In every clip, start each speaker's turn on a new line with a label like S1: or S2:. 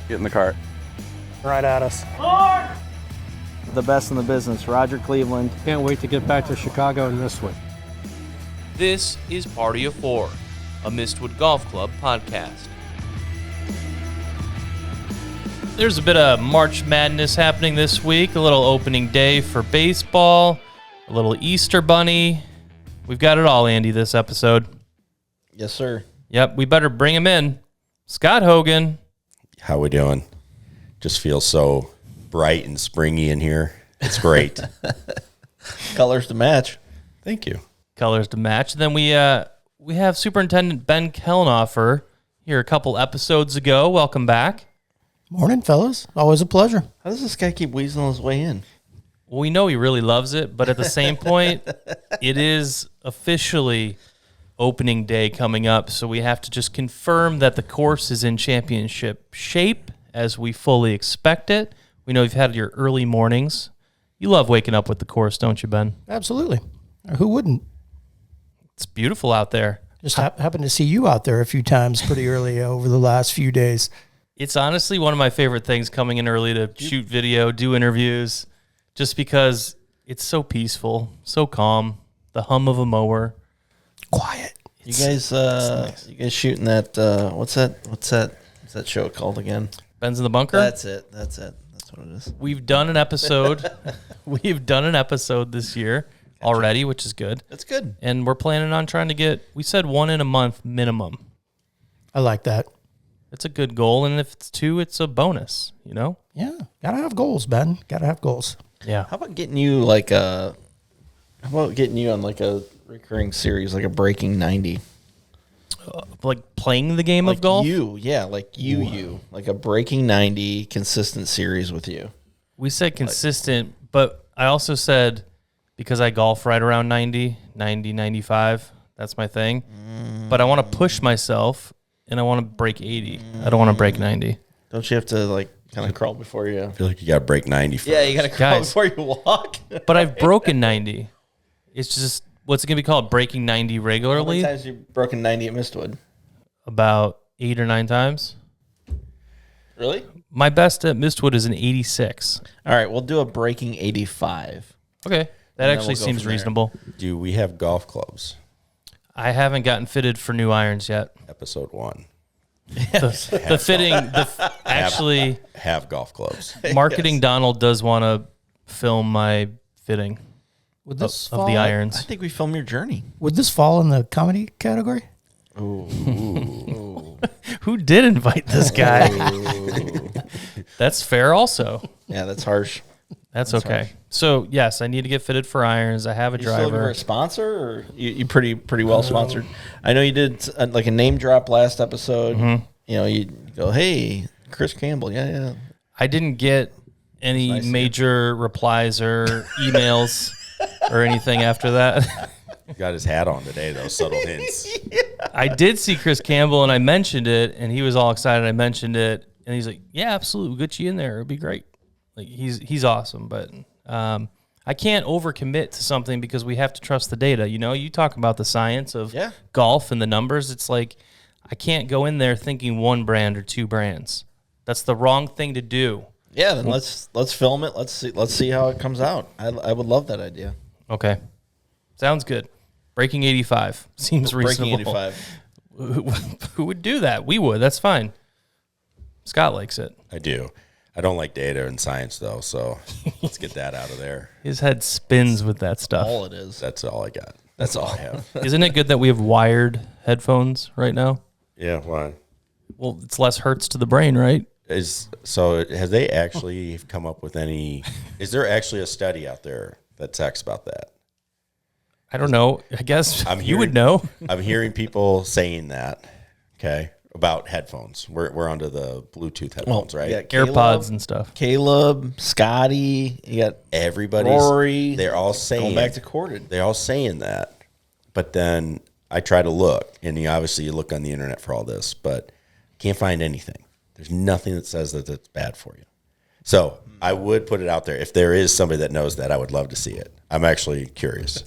S1: Get in the cart.
S2: Right at us.
S3: The best in the business, Roger Cleveland.
S2: Can't wait to get back to Chicago in this one.
S4: This is Party of Fore, a Mistwood Golf Club podcast. There's a bit of March Madness happening this week, a little opening day for baseball, a little Easter bunny. We've got it all, Andy, this episode.
S5: Yes, sir.
S4: Yep, we better bring him in. Scott Hogan.
S6: How we doing? Just feels so bright and springy in here. It's great.
S5: Colors to match.
S6: Thank you.
S4: Colors to match. Then we have Superintendent Ben Kellenhofer here a couple episodes ago. Welcome back.
S7: Morning, fellas. Always a pleasure.
S5: How does this guy keep weaseling his way in?
S4: Well, we know he really loves it, but at the same point, it is officially opening day coming up, so we have to just confirm that the course is in championship shape as we fully expect it. We know you've had your early mornings. You love waking up with the course, don't you, Ben?
S7: Absolutely. Who wouldn't?
S4: It's beautiful out there.
S7: Just happened to see you out there a few times pretty early over the last few days.
S4: It's honestly one of my favorite things, coming in early to shoot video, do interviews, just because it's so peaceful, so calm. The hum of a mower.
S7: Quiet.
S5: You guys, nice. You guys shooting that? What's that show called again?
S4: Ben's in the bunker.
S5: That's it. That's what it is.
S4: We've done an episode. We've done an episode this year already, which is good.
S5: That's good.
S4: And we're planning on trying to get. We said one in a month minimum.
S7: I like that.
S4: It's a good goal, and if it's two, it's a bonus. You know.
S7: Yeah, gotta have goals, Ben. Gotta have goals.
S4: Yeah.
S5: How about getting you on like a recurring series, like a Breaking 90?
S4: Like playing the game
S5: Like
S4: of golf?
S5: like a Breaking 90 consistent series with you.
S4: We said consistent, but I also said, because I golf right around 90, 95, that's my thing. But I want to push myself, and I want to break 80. I don't want to break 90.
S5: Don't you have to like kind of crawl before you?
S6: I feel like you got to break 90 first.
S5: Yeah, you got to crawl
S4: Guys.
S5: before you walk.
S4: But I've broken 90. It's just, what's it going to be called? Breaking 90
S5: How
S4: regularly?
S5: many times have you broken 90 at Mistwood?
S4: About 8 or 9 times.
S5: Really?
S4: My best at Mistwood is an 86.
S5: All right, we'll do a Breaking 85.
S4: Okay. That
S5: then
S4: actually
S5: we'll go
S4: seems
S5: from there.
S4: reasonable.
S6: Do we have golf clubs?
S4: I haven't gotten fitted for new irons yet.
S6: Episode 1.
S4: The fitting, actually,
S6: Have golf clubs.
S4: Marketing Donald does want to film my fitting
S7: Would this
S4: of
S7: fall?
S4: the
S5: I
S4: irons.
S5: think we film your journey.
S7: Would this fall in the comedy category?
S4: Who did invite this guy? That's fair also.
S5: Yeah, that's harsh.
S4: That's okay. So, yes, I need to get fitted for irons. I have a
S5: You still looking for
S4: driver.
S5: a sponsor, or you pretty well sponsored? I know you did like a name drop last episode.
S4: Mm-hmm.
S5: You know, you go, hey, Chris Campbell. Yeah.
S4: I didn't get any
S5: nice,
S4: major replies or emails or anything after that.
S6: Got his hat on today, though. Subtle hints.
S4: I did see Chris Campbell, and I mentioned it, and he was all excited. I mentioned it, and he's like, yeah, absolutely. We'll get you in there. It'd be great. Like, he's awesome, but I can't overcommit to something because we have to trust the data. You know, you talk about the science of golf and the numbers. It's like, I can't go in there thinking one brand or two brands. That's the wrong thing to do.
S5: Yeah, then let's film it. Let's see how it comes out. I would love that idea.
S4: Okay. Sounds good. Breaking 85 seems reasonable.
S5: Breaking 85.
S4: Who would do that? We would. That's fine. Scott likes it.
S6: I do. I don't like data and science, though, so let's get that out of there.
S4: His head spins with that stuff.
S5: All it is.
S6: That's all I got. That's all I have.
S4: Isn't it good that we have wired headphones right now?
S6: Yeah, why?
S4: Well, it's less hertz to the brain, right?
S6: Have they actually come up with any? Is there actually a study out there that talks about that?
S4: I don't know. I guess you would
S6: hearing-
S4: know.
S6: I'm hearing people saying that. Okay, about headphones. We're onto the Bluetooth headphones, right?
S5: Yeah,
S4: AirPods and stuff.
S5: Caleb, Scotty, you got
S6: Everybody's.
S5: Rory.
S6: They're all saying.
S5: Going back to corded.
S6: They're all saying that, but then I try to look, and you look on the internet for all this, but can't find anything. There's nothing that says that it's bad for you. So I would put it out there. If there is somebody that knows that, I would love to see it. I'm actually curious.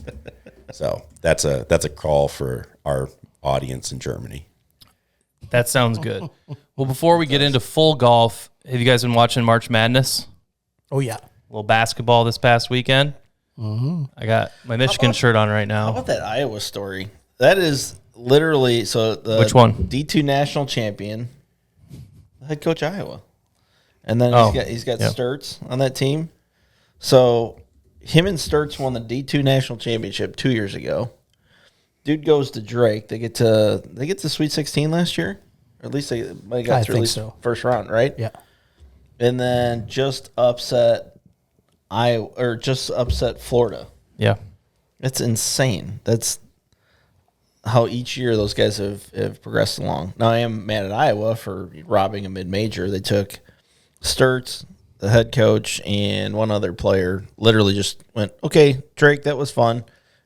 S6: So that's a call for our audience in Germany.
S4: That sounds good. Well, before we get into full golf, have you guys been watching March Madness?
S7: Oh, yeah.
S4: A little basketball this past weekend. Mm-hmm. I got my Michigan shirt on right now.
S5: How about that Iowa story? That is literally the
S4: Which one?
S5: D2 national champion, head coach Iowa, and then he's got Sturts on that team. So him and Sturts won the D2 national championship 2 years ago. Dude goes to Drake. They get to Sweet 16 last year, or at least they got to at least first round, right?
S7: Yeah.
S5: And then just upset Florida.
S4: Yeah.
S5: That's insane. That's how each year those guys have progressed along. Now, I am mad at Iowa for robbing a mid-major. They took Sturts, the head coach, and one other player, literally just went, okay, Drake, that was fun,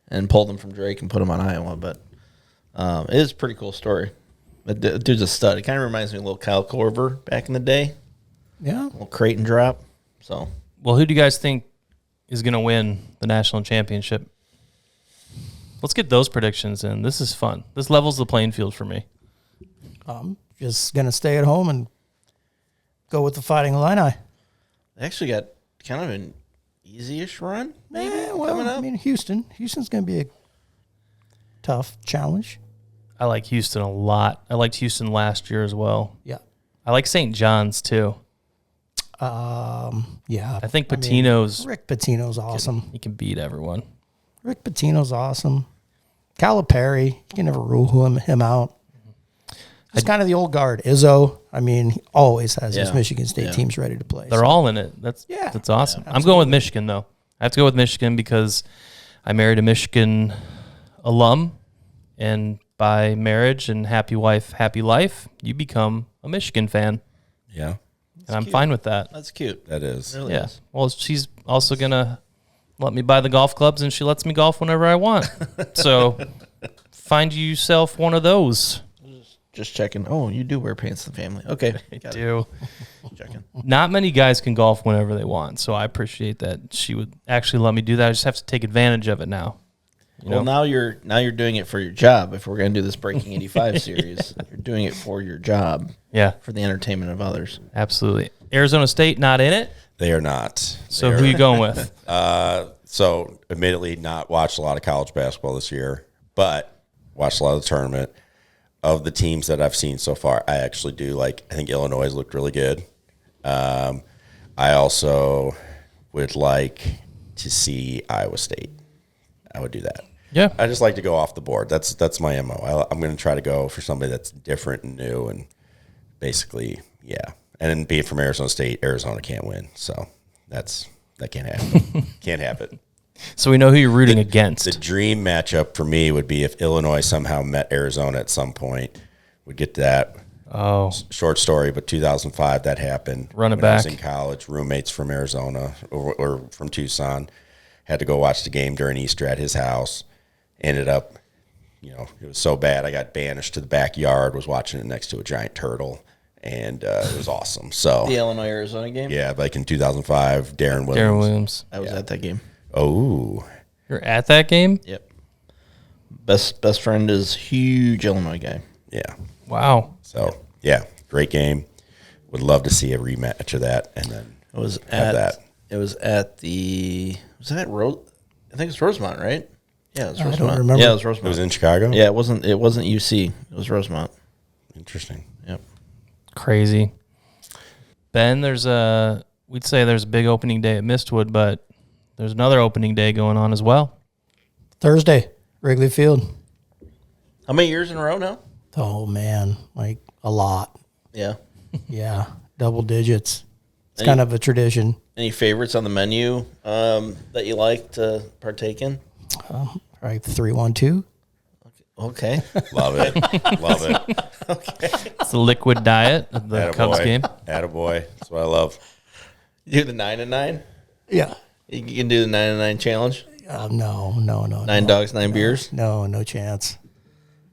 S5: and pulled them from Drake and put them on Iowa. But it is a pretty cool story. The dude's a stud. It kind of reminds me of a little Kyle Korver back in the day.
S7: Yeah.
S5: A little Creighton drop. So,
S4: well, who do you guys think is going to win the national championship? Let's get those predictions in. This is fun. This levels the playing field for me.
S7: I'm just going to stay at home and go with the Fighting Illini.
S5: they actually got kind of an easy-ish run, maybe, coming up.
S7: I mean, Houston's going to be a tough challenge.
S4: I like Houston a lot. I liked Houston last year as well.
S7: Yeah.
S4: I like St. John's too.
S7: Yeah.
S4: I think Pitino's
S7: Rick Pitino's awesome.
S4: He can beat everyone.
S7: Rick Pitino's awesome. Calipari, you can never rule him out. It's kind of the old guard. Izzo, I mean, he always has his Michigan State teams ready to play.
S4: They're all in it. That's awesome. I'm going with Michigan, though. I have to go with Michigan because I married a Michigan alum, and by marriage and happy wife, happy life, you become a Michigan fan.
S6: Yeah.
S4: And I'm fine with that.
S5: That's cute.
S6: That is.
S5: It really
S4: Yeah.
S5: is.
S4: Well, she's also going to let me buy the golf clubs, and she lets me golf whenever I want. So find yourself one of those.
S5: Just checking. Oh, you do wear pants in the family. Okay.
S4: I
S5: got it.
S4: do.
S5: Checking.
S4: Not many guys can golf whenever they want, so I appreciate that she would actually let me do that. I just have to take advantage of it now.
S5: Well, now you're doing it for your job. If we're going to do this Breaking 85 series, you're doing it for your job.
S4: Yeah,
S5: for the entertainment of others.
S4: Absolutely. Arizona State not in it.
S6: They are not.
S4: So who are you going with?
S6: So admittedly, not watched a lot of college basketball this year, but watched a lot of the tournament. Of the teams that I've seen so far, I actually do like. I think Illinois has looked really good. I also would like to see Iowa State. I would do that.
S4: Yeah,
S6: I just like to go off the board. That's my MO. I'm going to try to go for somebody that's different and new, and basically, yeah. And then being from Arizona State, Arizona can't win, so that can't happen. Can't happen.
S4: So we know who you're rooting against.
S6: The dream matchup for me would be if Illinois somehow met Arizona at some point. Would get to that.
S4: Oh,
S6: short story, but 2005 that happened.
S4: Run it
S6: when
S4: back.
S6: I was in college, roommates from Arizona or from Tucson had to go watch the game during Easter at his house. Ended up, it was so bad I got banished to the backyard. Was watching it next to a giant turtle, and it was awesome. So
S5: the Illinois Arizona game.
S6: Yeah, like in 2005, Darren Williams.
S4: Darren Williams.
S5: I was at that game.
S6: Oh,
S4: you're at that game?
S5: Yep. Best friend is huge Illinois guy.
S6: Yeah.
S4: Wow.
S6: So yeah, great game. Would love to see a rematch of that, and then
S5: It was
S6: have
S5: at
S6: that.
S5: It was at the I think it's Rosemont, right? Yeah, it was Rosemont.
S7: I don't remember.
S5: Yeah, it was Rosemont.
S6: It was in Chicago.
S5: Yeah, it wasn't UC. It was Rosemont.
S6: Interesting.
S5: Yep.
S4: Crazy. Ben, we'd say there's a big opening day at Mistwood, but there's another opening day going on as well.
S7: Thursday, Wrigley Field.
S5: How many years in a row now?
S7: Oh, man, like a lot.
S5: Yeah.
S7: Yeah, double digits. It's kind of a tradition.
S5: Any favorites on the menu that you like to partake in?
S7: Right, 3-1-2.
S5: Okay.
S6: Love it. Love it.
S4: It's the liquid diet of the Cubs game.
S6: Attaboy. That's what I love.
S5: You do the 9 and 9?
S7: Yeah.
S5: You can do the 9 and 9 challenge?
S7: No.
S5: 9 dogs, 9 beers?
S7: No chance.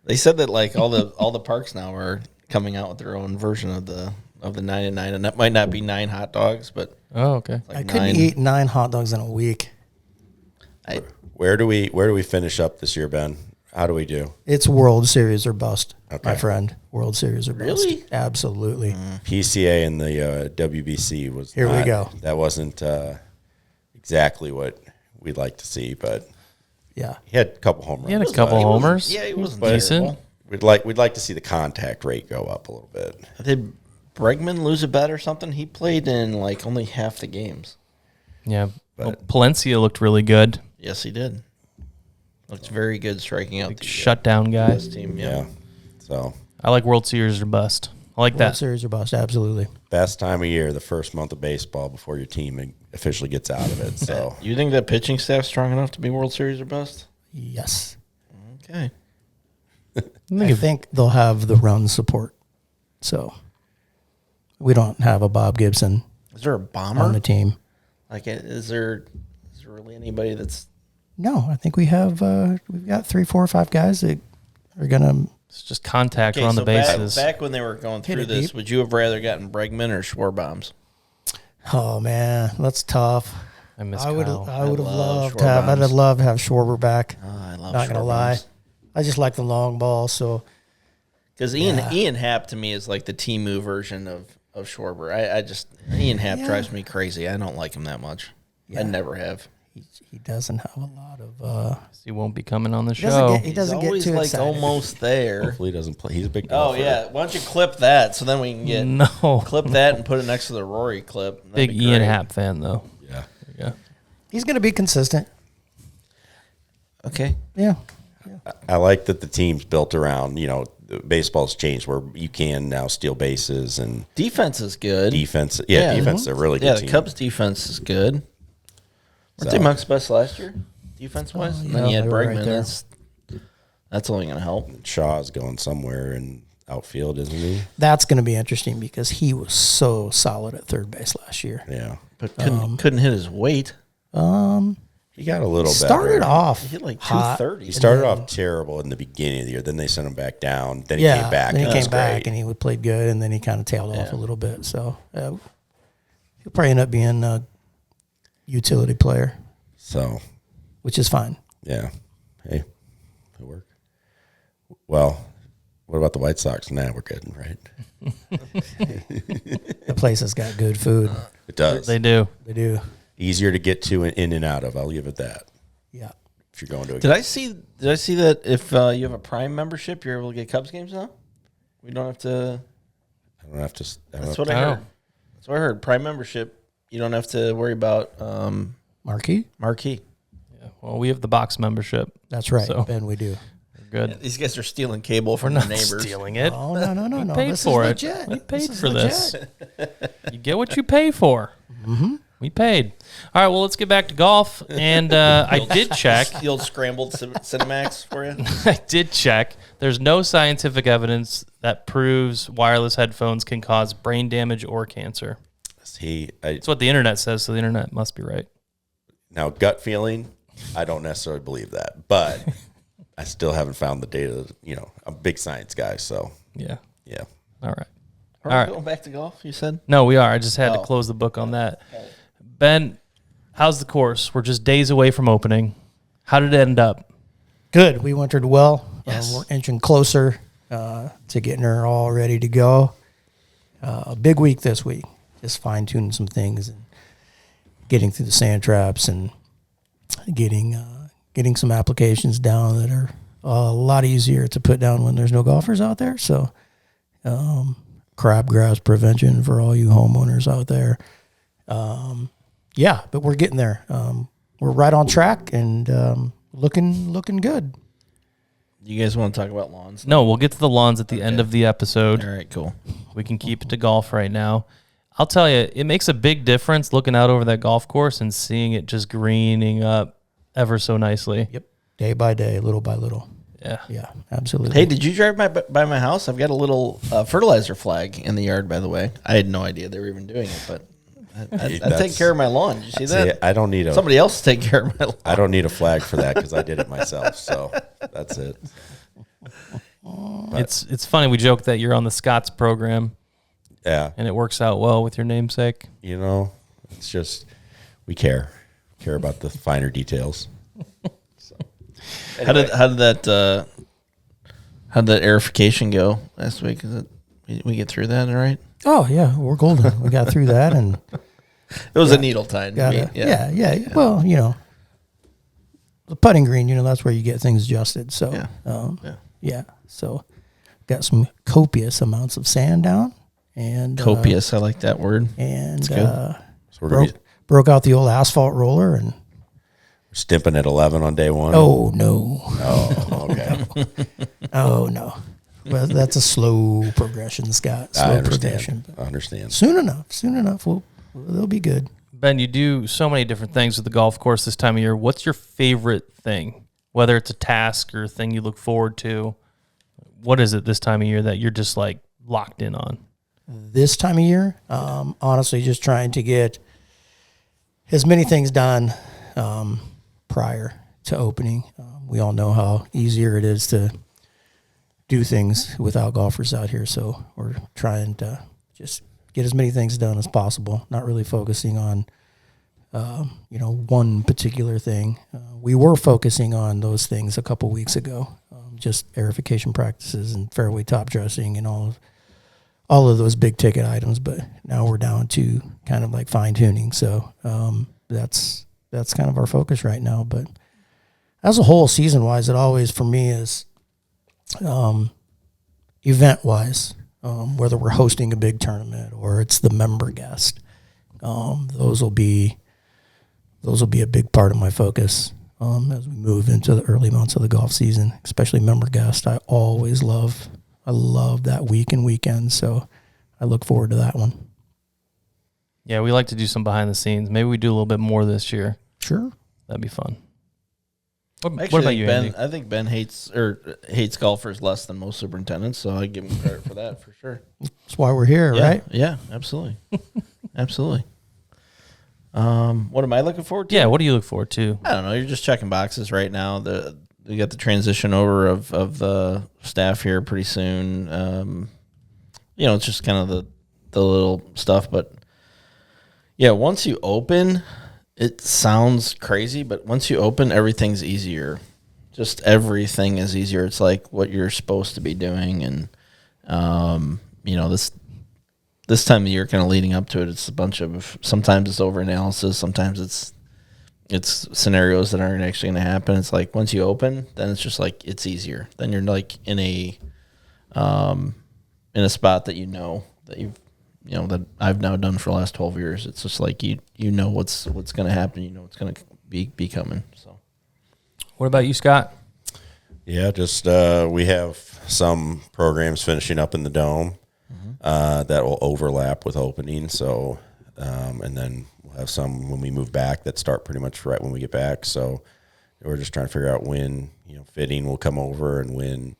S5: They said that like all the parks now are coming out with their own version of the 9 and 9, and that might not be 9 hot dogs, but
S4: Oh, okay.
S5: like
S7: I couldn't eat 9 hot dogs in a week.
S6: Where do we finish up this year, Ben? How do we do?
S7: It's World Series or bust,
S6: Okay.
S7: my friend. World Series or bust.
S5: Really?
S7: Absolutely.
S6: PCA and the WBC was.
S7: Here we go.
S6: That wasn't exactly what we'd like to see, but
S7: Yeah.
S6: he had a couple home runs.
S4: He had a couple homers.
S5: Yeah, he wasn't
S4: Decent.
S5: terrible.
S6: We'd like to see the contact rate go up a little bit.
S5: Did Bregman lose a bet or something? He played in like only half the games.
S4: Yeah. Well, Palencia looked really good.
S5: Yes, he did. Looks very good striking out.
S4: Like
S5: the
S4: shutdown guy.
S5: best team.
S6: Yeah. So
S4: I like World Series or bust. I like
S7: World
S4: that.
S7: Series or bust. Absolutely.
S6: best time of year, the first month of baseball before your team officially gets out of it. So
S5: You think that pitching staff's strong enough to be World Series or bust?
S7: Yes.
S5: Okay.
S7: I think they'll have the run support. So we don't have a Bob Gibson
S5: Is there a bomber
S7: on the team.
S5: Like, is there really anybody that's?
S7: No, I think we've got 3, 4, or 5 guys that are gonna.
S4: It's just contact
S5: Okay,
S4: on the
S5: so
S4: bases.
S5: back when they were going
S7: Hit
S5: through
S7: it
S5: this,
S7: deep.
S5: would you have rather gotten Bregman or Schwarbombs?
S7: Oh man, that's tough.
S4: I miss
S7: I would
S4: Kyle.
S7: have
S5: love
S7: loved to have. I'd have
S5: Schwarbombs.
S7: loved to have Schwarber back.
S5: I love
S7: Not gonna lie, I just like the long ball. So
S5: because Ian Happ to me is like the Timu version of Schwarber. I just Ian Happ drives me crazy. I don't like him that much. I never have.
S7: he doesn't have a lot of.
S4: He won't be coming on the
S7: He doesn't
S4: show.
S7: get, he doesn't
S5: He's
S7: get
S5: always
S7: too
S5: like
S7: excited.
S5: almost there.
S6: hopefully he doesn't play. He's a big
S5: Oh
S6: golfer.
S5: yeah, why don't you clip that so then we can get
S4: No.
S5: clip that and put it next to the Rory clip. That'd
S4: Big
S5: be
S4: Ian
S5: great.
S4: Happ fan, though.
S6: Yeah.
S4: Yeah.
S7: He's going to be consistent.
S5: Okay.
S7: Yeah.
S6: I like that the team's built around, baseball's changed where you can now steal bases and
S5: Defense is good.
S6: defense. Yeah, defense is a really good
S5: Yeah, the
S6: team.
S5: Cubs defense is good. Weren't
S6: So-
S5: they amongst best last year, defense wise? and then you
S7: yeah,
S5: had
S7: they were right
S5: Bregman.
S7: there.
S5: That's only going to help.
S6: Shaw's going somewhere in outfield, isn't he?
S7: That's going to be interesting because he was so solid at third base last year.
S6: Yeah.
S5: But couldn't hit his weight.
S6: He got a little
S7: Started
S6: better.
S7: off
S5: He hit like
S7: hot.
S5: 230.
S6: He started off terrible in the beginning of the year. Then they sent him back down. Then he
S7: Yeah,
S6: came back.
S7: then he
S6: and
S7: came
S6: was
S7: back
S6: great.
S7: and he played good, and then he kind of tailed off a little bit. So he'll probably end up being a utility player,
S6: So,
S7: which is fine.
S6: yeah. Hey, it'll work. Well, what about the White Sox? Nah, we're good, right?
S7: The place has got good food.
S6: It does.
S4: They do.
S7: They do.
S6: Easier to get to and in and out of. I'll give it that.
S7: Yeah.
S6: If you're going to a
S5: Did I see that if you have a Prime membership, you're able to get Cubs games now? We don't have to.
S6: I don't have to.
S5: That's what I
S4: Oh.
S5: heard. That's what I heard. Prime membership, you don't have to worry about
S7: Marquee?
S5: marquee.
S4: Yeah. Well, we have the box membership.
S7: That's right,
S4: So-
S7: Ben, we do.
S4: We're good.
S5: These guys are stealing cable from
S4: We're
S5: their
S4: not
S5: neighbors.
S4: stealing it.
S7: Oh, no.
S4: Paid
S7: This
S4: for
S7: is
S4: it.
S7: legit.
S4: We paid
S7: is
S4: for this.
S7: legit.
S4: You get what you pay for. Mm-hmm. We paid. All right. Well, let's get back to golf. And I did check.
S5: The old scrambled Cinemax for you.
S4: I did check. There's no scientific evidence that proves wireless headphones can cause brain damage or cancer. It's what the internet says, so the internet must be right.
S6: Now, gut feeling, I don't necessarily believe that, but I still haven't found the data. I'm a big science guy, so
S4: Yeah.
S6: yeah.
S4: All right.
S5: Are
S4: All
S5: we
S4: right.
S5: going back to golf, you said?
S4: No, we are. I just had to
S5: Oh.
S4: close the book on that. Ben, how's the course? We're just days away from opening. How did it end up?
S7: Good. We wintered well.
S5: Yes.
S7: We're inching closer to getting her all ready to go. A big week this week. Just fine-tuning some things and getting through the sand traps and getting some applications down that are a lot easier to put down when there's no golfers out there. So crabgrass prevention for all you homeowners out there. Yeah, but we're getting there. We're right on track and looking good.
S5: You guys want to talk about lawns?
S4: No, we'll get to the lawns at the end of the episode.
S5: All right, cool.
S4: We can keep it to golf right now. I'll tell you, it makes a big difference looking out over that golf course and seeing it just greening up ever so nicely.
S7: Yep. Day by day, little by little.
S4: Yeah.
S7: Yeah, absolutely.
S5: Hey, did you drive by my house? I've got a little fertilizer flag in the yard, by the way. I had no idea they were even doing it, but I take care of my lawn. Did you see that?
S6: I don't need
S5: Somebody else take care of my lawn.
S6: I don't need a flag for that because I did it myself. So that's it.
S4: It's funny. We joke that you're on the Scots program
S6: Yeah,
S4: and it works out well with your namesake.
S6: it's just we care about the finer details.
S5: How did that airification go last week? We get through that all right?
S7: Oh yeah, we're golden. We got through that and
S5: It was a needle time.
S7: yeah. Well, the putting green, that's where you get things adjusted. So
S5: Yeah.
S7: So got some copious amounts of sand down and
S5: Copious, I like that word.
S7: and
S6: So we're gonna be
S7: broke out the old asphalt roller and
S6: stimping at 11 on day one.
S7: oh no.
S6: Oh, okay.
S7: Oh no. Well, that's a slow progression, Scott.
S6: I
S7: Slow
S6: understand.
S7: progression.
S6: I understand.
S7: Soon enough, they'll be good.
S4: Ben, you do so many different things with the golf course this time of year. What's your favorite thing? Whether it's a task or a thing you look forward to, what is it this time of year that you're just like locked in on?
S7: This time of year, honestly, just trying to get as many things done prior to opening. We all know how easier it is to do things without golfers out here, so we're trying to just get as many things done as possible, not really focusing on one particular thing. We were focusing on those things a couple weeks ago, just airification practices and fairway top dressing and all of those big ticket items, but now we're down to kind of like fine tuning. So that's kind of our focus right now. But as a whole, season wise, it always for me is event wise, whether we're hosting a big tournament or it's the member guest, those will be a big part of my focus as we move into the early months of the golf season, especially member guest. I love that week and weekend, so I look forward to that one.
S4: Yeah, we like to do some behind the scenes. Maybe we do a little bit more this year.
S7: Sure.
S4: That'd be fun. What
S5: Actually,
S4: about you,
S5: Ben?
S4: Andy?
S5: I think Ben hates golfers less than most superintendents, so I give him credit for that for sure.
S7: That's why we're here, right?
S5: Yeah, absolutely, absolutely. What am I looking forward to?
S4: Yeah, what do you look forward to?
S5: I don't know. You're just checking boxes right now. We got the transition over of the staff here pretty soon. It's just kind of the little stuff, but yeah, once you open, it sounds crazy, but once you open, everything's easier. Just everything is easier. It's like what you're supposed to be doing, and this time of year, kind of leading up to it, it's a bunch of, sometimes it's over analysis, sometimes it's scenarios that aren't actually going to happen. It's like once you open, then it's just like it's easier. Then you're like in a spot that that I've now done for the last 12 years. It's just like you know what's going to happen. You know what's going to be coming. So,
S4: What about you, Scott?
S6: Yeah, just we have some programs finishing up in the Dome that will overlap with opening. So, and then we'll have some when we move back that start pretty much right when we get back. So we're just trying to figure out when fitting will come over and when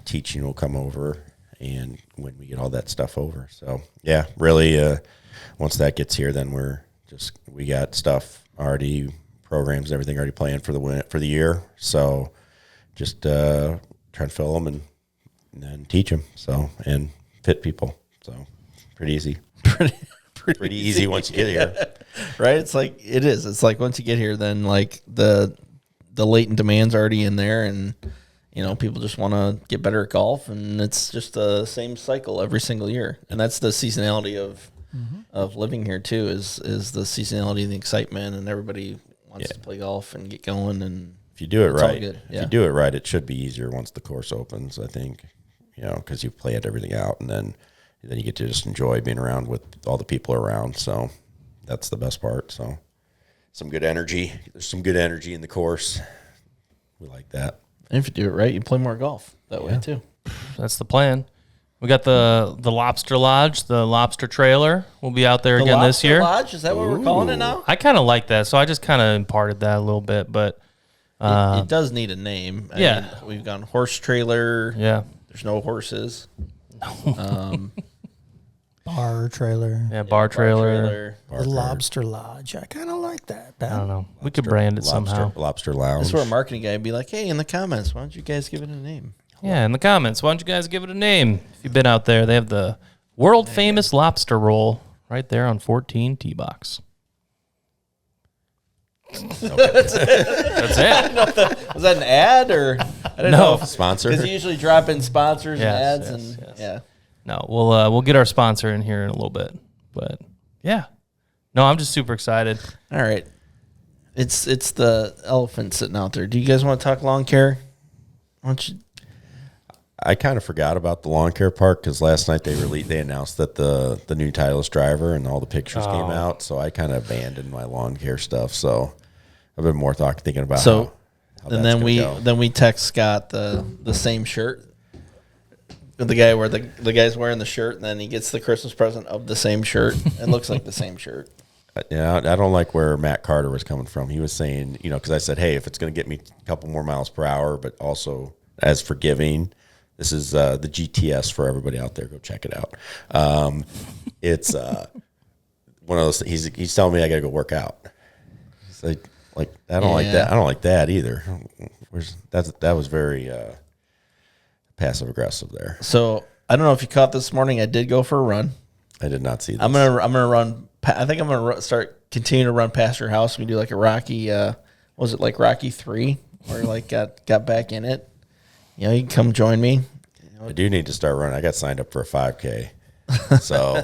S6: teaching will come over and when we get all that stuff over. So yeah, really, once that gets here, then we got stuff already, programs, everything already planned for the year. So just trying to fill them and then teach them. So and fit people. So pretty easy. Pretty easy once you get here.
S5: Right? It's like it is. It's like once you get here, then like the latent demand's already in there, and people just want to get better at golf, and it's just the same cycle every single year. And that's the seasonality of living here too. Is the seasonality and the excitement, and everybody wants to play golf and get going. And
S6: if you do it right,
S5: good.
S6: If you do it right, it should be easier once the course opens. I think, because you planned everything out, and then you get to just enjoy being around with all the people around. So that's the best part. So some good energy. There's some good energy in the course. We like that.
S5: And if you do it right, you play more golf that way too.
S4: That's the plan. We got the Lobster Lodge, the Lobster Trailer. We'll be out there again this year.
S5: Lodge, is that what we're calling it now?
S4: I kind of like that, so I just kind of imparted that a little bit, but
S5: It does need a name. I mean, we've gone horse trailer.
S4: yeah.
S5: There's no horses.
S7: Bar trailer.
S4: Yeah, bar trailer.
S7: The Lobster Lodge. I kind of like that.
S4: I don't know. We could brand it somehow.
S6: Lobster Lounge.
S5: This is where a marketing guy would be like, hey, in the comments, why don't you guys give it a name?
S4: Yeah, in the comments. Why don't you guys give it a name? If you've been out there, they have the world famous lobster roll right there on 14 T box. That's it.
S5: Was that an ad or I don't
S4: No.
S5: know?
S6: Sponsor?
S5: Because you usually drop in sponsors
S4: Yes,
S5: and ads
S4: yes,
S5: and
S4: yes.
S5: yeah.
S4: No, we'll get our sponsor in here in a little bit. But yeah. No, I'm just super excited.
S5: All right. It's the elephant sitting out there. Do you guys want to talk lawn care? Why don't you?
S6: I kind of forgot about the lawn care park because last night they announced that the new Titleist driver and all the pictures came out. So I kind of abandoned my lawn care stuff. So I've been more thinking about
S5: So,
S6: how
S5: and
S6: that's
S5: then
S6: gonna
S5: we text Scott the same shirt. The guy where the guy's wearing the shirt, and then he gets the Christmas present of the same shirt. It looks like the same shirt.
S6: Yeah, I don't like where Matt Carter was coming from. He was saying, because I said, hey, if it's going to get me a couple more miles per hour, but also as forgiving, this is the GTS for everybody out there. Go check it out. It's one of those. He's telling me I got to go work out. It's like I don't like that. I don't like that either. That was very passive aggressive there.
S5: So I don't know if you caught this morning. I did go for a run.
S6: I did not see this.
S5: I'm gonna run. I think I'm gonna continue to run past your house. We do like a Rocky. Was it like Rocky 3, where you like got back in it? You can come join me.
S6: I do need to start running. I got signed up for a 5K. So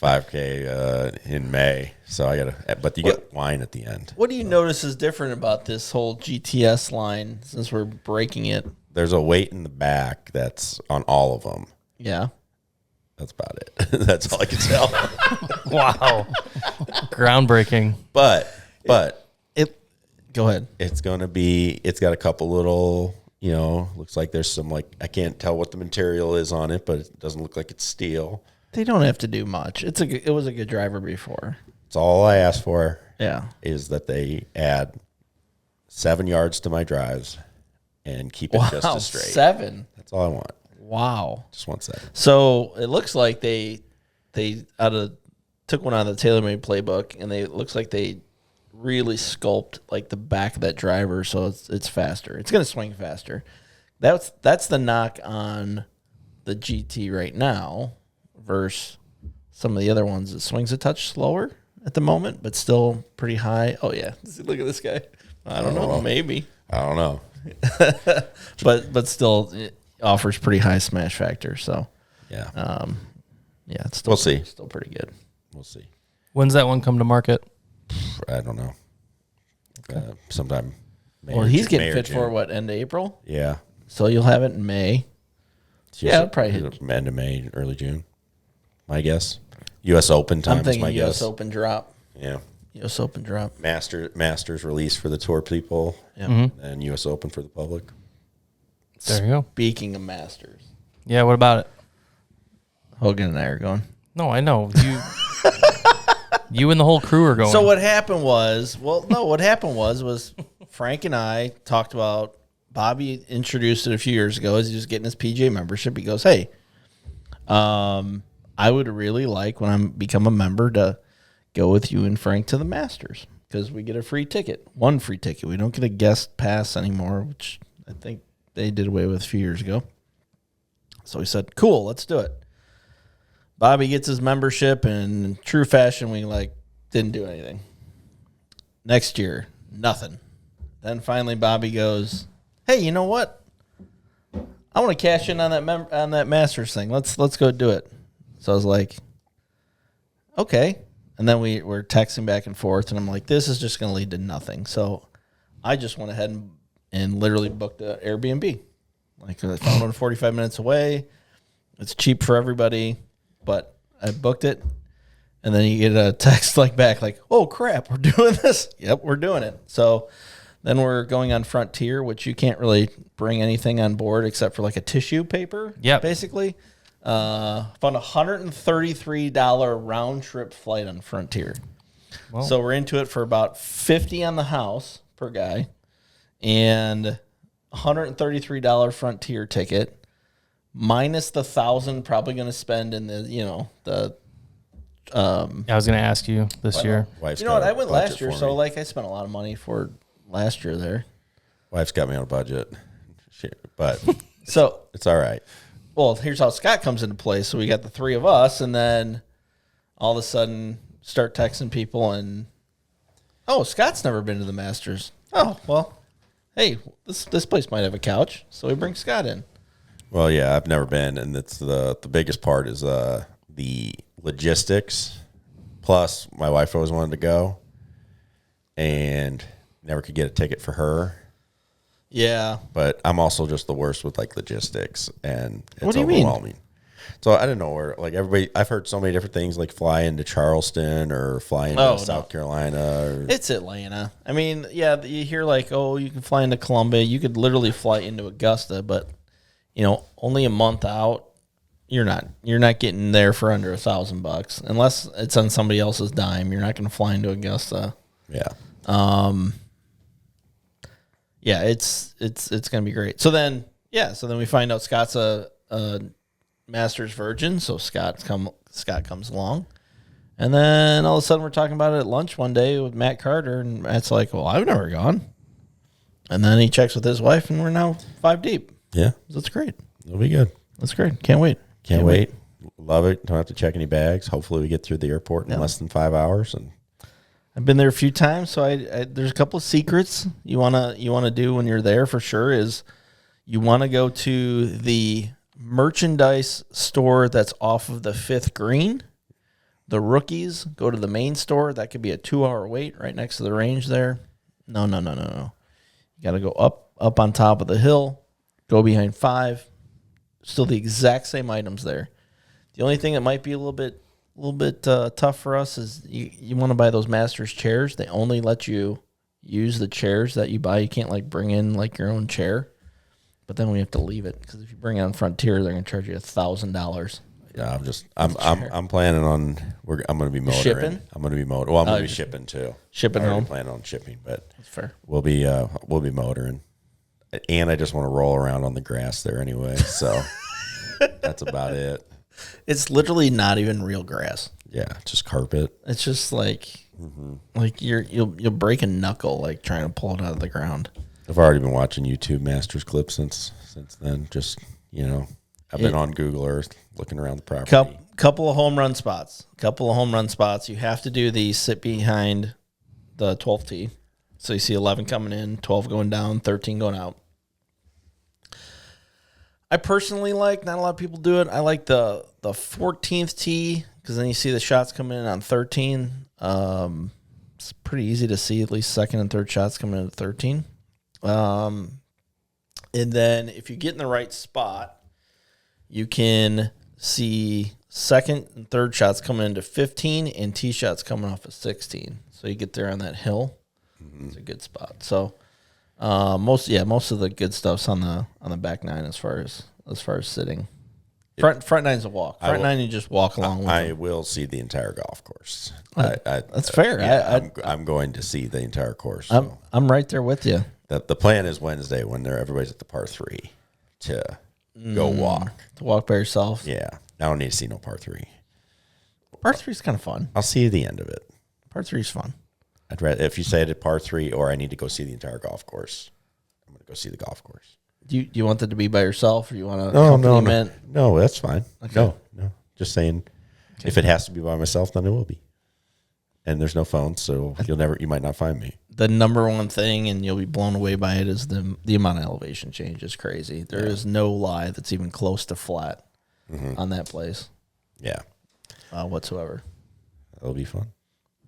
S6: 5K in May. So I gotta, but you get wine at the end.
S5: What do you notice is different about this whole GTS line since we're breaking it?
S6: There's a weight in the back that's on all of them.
S5: Yeah.
S6: That's about it. That's all I can tell.
S4: Wow. Groundbreaking.
S6: But
S5: Go ahead.
S6: it's got a couple little, looks like there's some I can't tell what the material is on it, but it doesn't look like it's steel.
S5: They don't have to do much. It was a good driver before.
S6: It's all I asked for.
S5: Yeah.
S6: Is that they add 7 yards to my drives and keep it just as straight.
S5: 7.
S6: That's all I want.
S5: Wow.
S6: Just 1 7.
S5: So it looks like they took one out of the TaylorMade playbook, and it looks like they really sculpt like the back of that driver so it's faster. It's going to swing faster. That's the knock on the GT right now versus some of the other ones. It swings a touch slower at the moment, but still pretty high. Oh yeah, look at this guy. I don't know, maybe.
S6: I don't know.
S5: but still it offers pretty high smash factor. So
S6: Yeah.
S5: yeah, it's still
S6: We'll see.
S5: Still pretty good.
S6: We'll see.
S4: When's that one come to market?
S6: I don't know. Sometime May.
S5: Well, he's getting
S6: May or
S5: fit
S6: June.
S5: for what, end of April?
S6: Yeah.
S5: So you'll have it in May.
S6: It's
S5: Yeah,
S6: usually-
S5: probably hit.
S6: end of May, early June. My guess. U.S. Open time
S5: I'm
S6: is
S5: thinking
S6: my
S5: U.S.
S6: guess.
S5: Open drop.
S6: Yeah.
S5: U.S. Open drop.
S6: Masters release for the tour people,
S5: Yeah.
S6: and U.S. Open for the public.
S4: There you go.
S5: Speaking of Masters,
S4: Yeah, what about it?
S5: Hogan and I are going.
S4: No, I know. You and the whole crew are going.
S5: So what happened was, was Frank and I talked about, Bobby introduced it a few years ago as he was getting his PGA membership. He goes, hey, I would really like when I become a member to go with you and Frank to the Masters because we get a free ticket, one free ticket. We don't get a guest pass anymore, which I think they did away with a few years ago. So we said, cool, let's do it. Bobby gets his membership, and in true fashion, we didn't do anything. Next year, nothing. Then finally, Bobby goes, "Hey, you know what? I want to cash in on that Masters thing. Let's go do it." So I was like, "Okay." And then we're texting back and forth, and I'm like, "This is just going to lead to nothing." So I just went ahead and literally booked an Airbnb. I found one 45 minutes away. It's cheap for everybody. But I booked it, and then you get a text back, oh, crap, we're doing this? Yep, we're doing it. So then we're going on Frontier, which you can't really bring anything on board except for a tissue paper, basically. Found a $133 round-trip flight on Frontier. Wow. So we're into it for about $50 on the house per guy and $133 Frontier ticket. Minus the $1,000 probably going to spend in the
S4: I was going to ask you this year.
S6: Wife's
S5: you know what?
S6: got a
S5: I went
S6: budget
S5: last year,
S6: for
S5: so
S6: me.
S5: I spent a lot of money for last year there.
S6: Wife's got me on a budget. Shit, but
S5: So
S6: it's all right.
S5: well, here's how Scott comes into play. So we got the three of us, and then all of a sudden start texting people, and Oh, Scott's never been to the Masters. Oh, well, hey, this place might have a couch, so we bring Scott in.
S6: Well, yeah, I've never been, and it's the biggest part is the logistics. Plus, my wife always wanted to go, and never could get a ticket for her.
S5: Yeah.
S6: But I'm also just the worst with like logistics, and it's
S5: What do you mean?
S6: overwhelming. So I don't know where, like everybody, I've heard so many different things, like fly into Charleston or fly into South Carolina. Or,
S5: It's Atlanta. I mean, yeah, you hear like, oh, you can fly into Columbia. You could literally fly into Augusta, but only a month out. You're not getting there for under $1,000 unless it's on somebody else's dime. You're not going to fly into Augusta.
S6: yeah.
S5: Yeah, it's going to be great. So then we find out Scott's a Masters virgin, so Scott comes along. And then all of a sudden we're talking about it at lunch one day with Matt Carter, and Matt's like, well, I've never gone. And then he checks with his wife, and we're now 5 deep.
S6: Yeah.
S5: That's great.
S6: It'll be good.
S5: That's great. Can't wait.
S6: Can't wait. Love it. Don't have to check any bags. Hopefully we get through the airport in less than 5 hours. And
S5: I've been there a few times, so I there's a couple of secrets you wanna do when you're there for sure. Is you want to go to the merchandise store that's off of the 5th green. The rookies go to the main store. That could be a 2-hour wait right next to the range there. No. You got to go up on top of the hill, go behind 5. Still the exact same items there. The only thing that might be a little bit tough for us is you want to buy those Masters chairs. They only let you use the chairs that you buy. You can't like bring in like your own chair. But then we have to leave it because if you bring it on Frontier, they're going to charge you $1,000.
S6: yeah, I'm planning on I'm going to be motoring.
S5: Shipping?
S6: I'm going to be motoring. Well, I'm going to be shipping too.
S5: Shipping
S6: I already
S5: home?
S6: plan on shipping, but
S5: That's fair.
S6: we'll be motoring. And I just want to roll around on the grass there anyway. So that's about it.
S5: It's literally not even real grass.
S6: Yeah, just carpet.
S5: It's just like you'll break a knuckle like trying to pull it out of the ground.
S6: I've already been watching YouTube Masters clips since then. Just I've been on Google Earth looking around the property.
S5: Couple of home run spots. You have to do the sit behind the 12th tee. So you see 11 coming in, 12 going down, 13 going out. I personally not a lot of people do it. I like the 14th tee because then you see the shots coming in on 13. It's pretty easy to see at least second and third shots coming in at 13. And then if you get in the right spot, you can see second and third shots coming into 15 and tee shots coming off of 16. So you get there on that hill. Mm-hmm. It's a good spot. So most of the good stuff's on the back nine as far as sitting. Front nine's a walk. Front nine you just walk along.
S6: I will see the entire golf course.
S5: That's fair.
S6: Yeah, I'm going to see the entire course. So.
S5: I'm right there with you.
S6: The plan is Wednesday when everybody's at the par 3 to go walk.
S5: To walk by yourself.
S6: Yeah, I don't need to see no par 3.
S5: Par 3 is kind of fun.
S6: I'll see the end of it.
S5: Par 3 is fun.
S6: I'd rather if you say it at par 3 or I need to go see the entire golf course. I'm going to go see the golf course.
S5: Do you want that to be by yourself or you want to
S6: No, that's fine.
S5: Okay.
S6: No. Just saying, if it has to be by myself, then it will be. And there's no phone, so you might not find me.
S5: The number one thing, and you'll be blown away by it, is the amount of elevation change is crazy. There is no lie that's even close to flat on that place.
S6: Yeah.
S5: Whatsoever.
S6: That'll be fun.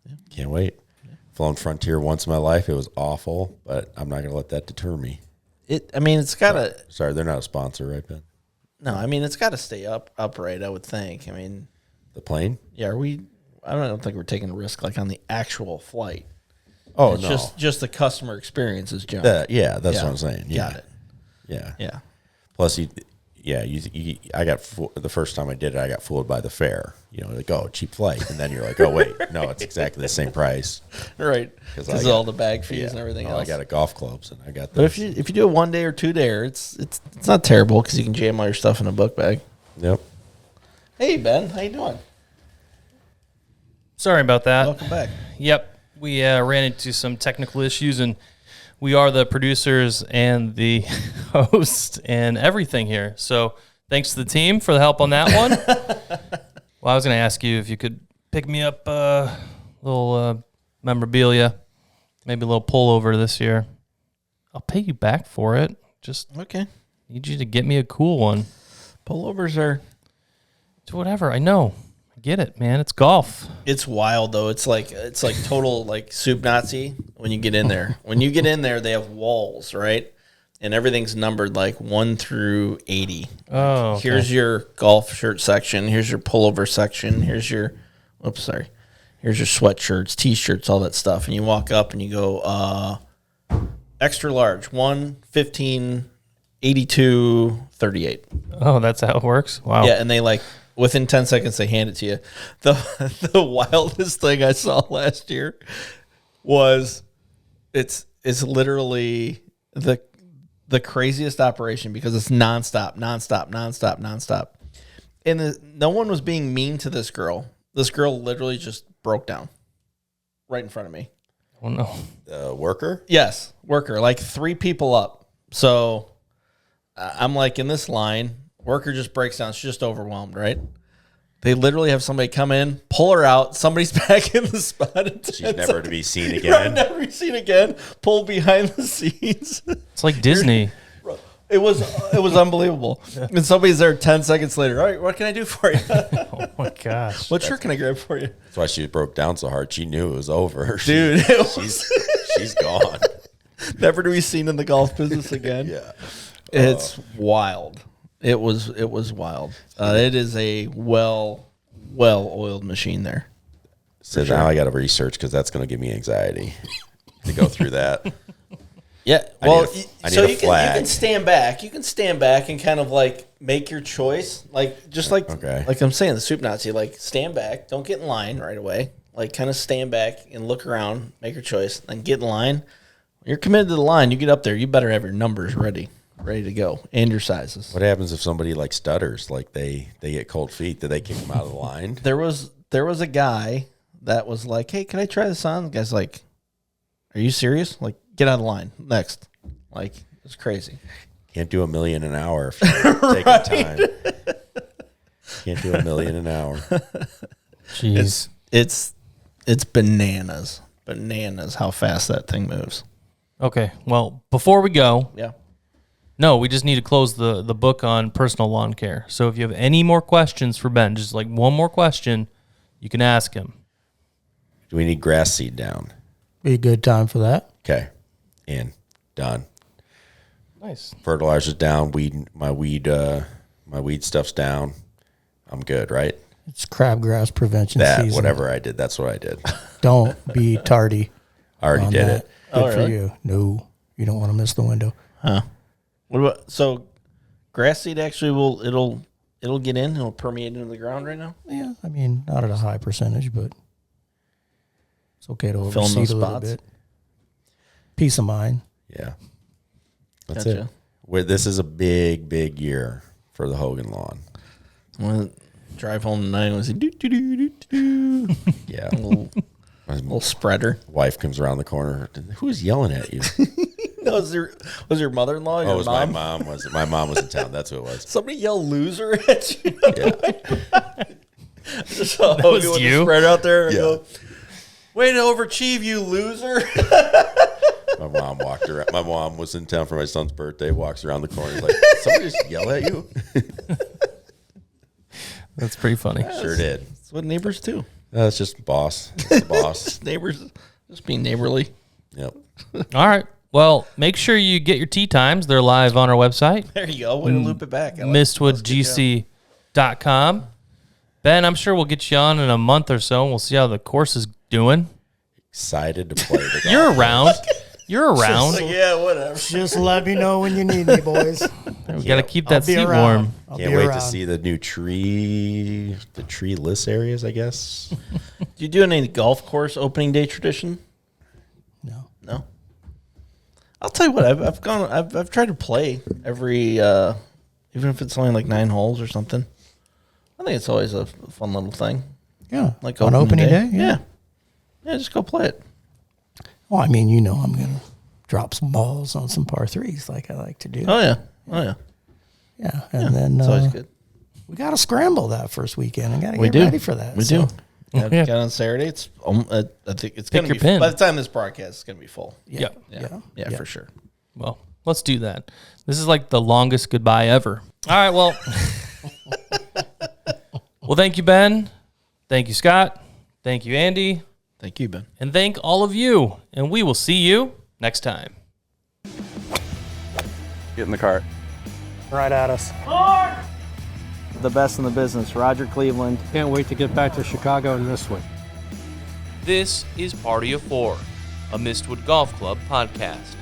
S6: Yeah. Can't wait. Yeah. Flown Frontier once in my life. It was awful, but I'm not going to let that deter me.
S5: It's got to...
S6: Sorry, they're not a sponsor, right, Ben?
S5: No, it's got to stay upright, I would think.
S6: The plane?
S5: Yeah, I don't think we're taking a risk like on the actual flight.
S6: Oh,
S5: it's
S6: no.
S5: Just the customer experience is junk.
S6: That's what I'm saying. Yeah.
S5: Got it.
S6: Yeah. Plus, I got the first time I did it, I got fooled by the fare. Like, oh, cheap flight, and then you're like, oh wait, no, it's exactly the same price,
S5: right? Because all the bag fees and everything else.
S6: I got a golf clubs, and I got.
S5: But if you do a 1 day or 2 day, it's not terrible because you can jam all your stuff in a book bag.
S6: Yep.
S5: Hey Ben, how you doing?
S4: Sorry about that.
S5: Welcome back.
S4: Yep, we ran into some technical issues, and we are the producers and the host and everything here. So thanks to the team for the help on that one. Well, I was going to ask you if you could pick me up a little memorabilia. Maybe a little pullover this year. I'll pay you back for it. Just
S5: Okay.
S4: need you to get me a cool one.
S5: Pullovers are.
S4: It's whatever. I know. I get it, man. It's golf.
S5: It's wild though. It's like total like soup Nazi when you get in there. When you get in there, they have walls, right? And everything's numbered like 1 through 80.
S4: Oh, okay.
S5: Here's your golf shirt section. Here's your pullover section. Here's your, here's your sweatshirts, t-shirts, all that stuff. And you walk up and you go, extra large, 1, 15, 82, 38.
S4: Oh, that's how it works? Wow.
S5: Yeah, and they like within 10 seconds they hand it to you. The wildest thing I saw last year was it's literally the craziest operation because it's nonstop. And no one was being mean to this girl. This girl literally just broke down right in front of me.
S4: Oh, no.
S6: The worker?
S5: Yes, worker, like 3 people up. So I'm like in this line, worker just breaks down. She's just overwhelmed, right? They literally have somebody come in, pull her out. Somebody's back in the spot.
S6: She's never to be seen again.
S5: Never be seen again. Pull behind the scenes.
S4: It's like Disney.
S5: It was unbelievable. And somebody's there 10 seconds later. All right, what can I do for you?
S4: Oh, my gosh.
S5: What shirt can I grab for you?
S6: That's why she broke down so hard. She knew it was over.
S5: Dude,
S6: She's gone.
S5: never to be seen in the golf business again.
S6: Yeah.
S5: It's wild. It was wild. It is a well-oiled machine there.
S6: So now I got to research because that's going to give me anxiety to go through that.
S5: Yeah.
S6: I
S5: Well,
S6: need a
S5: you
S6: flag.
S5: can stand back. You can stand back and kind of like make your choice. Like like I'm saying, the soup Nazi, like stand back. Don't get in line right away. Like kind of stand back and look around, make your choice, then get in line. When you're committed to the line, you get up there, you better have your numbers ready to go, and your sizes.
S6: What happens if somebody like stutters, like they get cold feet? Do they kick them out of the line?
S5: There was a guy that was like, "Hey, can I try this on?" The guy's like, "Are you serious? Like, get out of the line. Next." Like, it's crazy.
S6: Can't do 1 million an hour if you're taking time. Can't do 1 million an hour.
S4: Jeez.
S5: It's bananas how fast that thing moves.
S4: Okay. Well, before we go,
S5: Yeah.
S4: no, we just need to close the book on personal lawn care. So if you have any more questions for Ben, just like one more question, you can ask him.
S6: Do we need grass seed down?
S7: Be a good time for that.
S6: Okay. In. Done.
S4: Nice.
S6: Fertilizer's down. My weed stuff's down. I'm good, right?
S7: It's crabgrass prevention season.
S6: Whatever I did, that's what I did.
S7: Don't be tardy.
S6: I already
S7: on
S6: did
S7: that.
S6: it.
S7: Good for
S5: really?
S7: you. No, you don't want to miss the window.
S5: Huh. What about grass seed actually it'll get in, it'll permeate into the ground right now?
S7: Yeah, I mean, not at a high percentage, but it's okay to
S5: Fill in
S7: overseed
S5: those
S7: a little
S5: spots.
S7: bit. Peace of mind.
S6: Yeah. That's
S5: Gotcha.
S6: it. This is a big, big year for the Hogan lawn.
S5: Well, drive home tonight and was do do do do do.
S6: Yeah.
S5: A little spreader.
S6: Wife comes around the corner. Who's yelling at you?
S5: No, was your mother-in-law? Your
S6: Oh, it was
S5: mom?
S6: my mom. My mom was in town. That's who it was.
S5: Somebody yell "loser" at you.
S6: Yeah.
S5: Just saw
S4: That was
S5: Hogan with
S4: you?
S5: the spreader out there. And
S6: Yeah.
S5: go, way to overachieve, you loser.
S6: My mom walked around. My mom was in town for my son's birthday. Walks around the corner. Like, somebody just yell at you?
S4: That's pretty funny.
S6: Sure did.
S5: That's what neighbors do.
S6: That's just boss. It's the boss.
S5: Neighbors just being neighborly.
S6: Yep.
S4: All right. Well, make sure you get your tea times. They're live on our website,
S5: There you go. Way to loop it back. I like
S4: mistwoodgc.com. Ben, I'm sure we'll get you on in a month or so, and we'll see how the course is doing.
S6: Excited to play the golf.
S4: You're around. You're around.
S5: Like, yeah, whatever.
S7: Just let me know when you need me, boys.
S4: We got to keep that
S7: I'll be
S4: seat
S7: around.
S4: warm.
S7: I'll
S6: Can't
S7: be
S6: wait
S7: around.
S6: to see the new tree-less areas, I guess.
S5: Do you do any golf course opening day tradition?
S7: No.
S5: No. I'll tell you what. I've tried to play every, even if it's only like 9 holes or something. I think it's always a fun little thing.
S7: Yeah.
S5: Like
S7: on opening day?
S5: Yeah. Yeah, just go play it.
S7: Well, I mean, you know, I'm going to drop some balls on some par threes like I like to do.
S5: Oh yeah. Oh yeah.
S7: Yeah. And then
S5: It's always good.
S7: we got to scramble that first weekend. I got to
S5: We
S7: get
S5: do.
S7: ready for that.
S5: We
S7: So
S5: do. Got on Saturday. It's I think it's gonna
S4: your
S5: be
S4: pin.
S5: by the time this broadcast it's gonna be full.
S4: Yeah.
S5: Yeah, for sure.
S4: Well, let's do that. This is like the longest goodbye ever. All right. Well, well, thank you, Ben. Thank you, Scott. Thank you, Andy.
S5: Thank you, Ben.
S4: And thank all of you. And we will see you next time.
S3: Get in the cart.
S2: Right at us.
S3: The best in the business, Roger Cleveland.
S2: Can't wait to get back to Chicago in this one.
S4: This is Party of Four, a Mistwood Golf Club podcast.